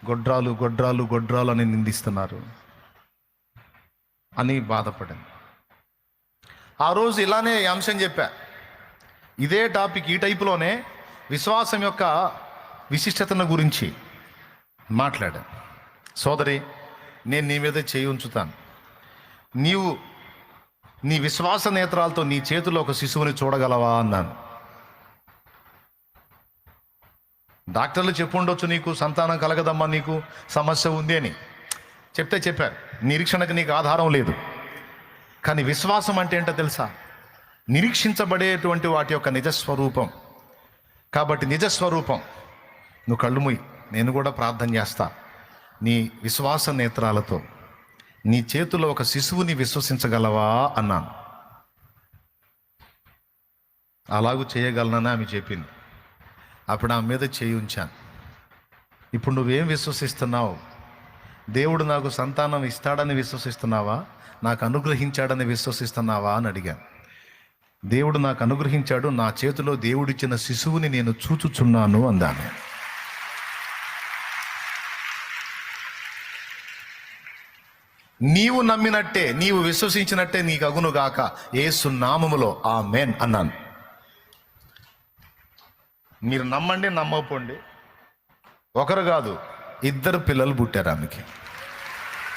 గొడ్రాలు గొడ్రాలు గొడ్రాలు అని నిందిస్తున్నారు అని బాధపడింది. ఆ రోజు ఇలానే ఈ అంశం చెప్పా, ఇదే టాపిక్ ఈ టైపులోనే విశ్వాసం యొక్క విశిష్టతను గురించి మాట్లాడా. సోదరి, నేను నీ మీద చేయి ఉంచుతాను, నీవు నీ విశ్వాస నేత్రాలతో నీ చేతిలో ఒక శిశువుని చూడగలవా అన్నాను. డాక్టర్లు చెప్పుండొచ్చు, నీకు సంతానం కలగదమ్మా, నీకు సమస్య ఉంది అని చెప్పారు. నిరీక్షణకు నీకు ఆధారం లేదు. కానీ విశ్వాసం అంటే ఏంటో తెలుసా? నిరీక్షించబడేటువంటి వాటి యొక్క నిజస్వరూపం. కాబట్టి నిజస్వరూపం, నువ్వు కళ్ళు మూయి, నేను కూడా ప్రార్థన చేస్తా. నీ విశ్వాస నేత్రాలతో నీ చేతిలో ఒక శిశువుని విశ్వసించగలవా అన్నాను. అలాగూ చేయగలనని ఆమె చెప్పింది. అప్పుడు ఆమె మీద చేయి ఉంచాను. ఇప్పుడు నువ్వేం విశ్వసిస్తున్నావు? దేవుడు నాకు సంతానం ఇస్తాడని విశ్వసిస్తున్నావా, నాకు అనుగ్రహించాడని విశ్వసిస్తున్నావా అని అడిగాను. దేవుడు నాకు అనుగ్రహించాడు, నా చేతిలో దేవుడిచ్చిన శిశువుని నేను చూచుచున్నాను అందాను. నీవు నమ్మినట్టే, నీవు విశ్వసించినట్టే నీకు అగునుగాక, యేసు నామములో ఆమేన్ అన్నాను. మీరు నమ్మండి, నమ్మకపోండి, ఒకరు కాదు 2 పిల్లలు పుట్టారు ఆమెకి.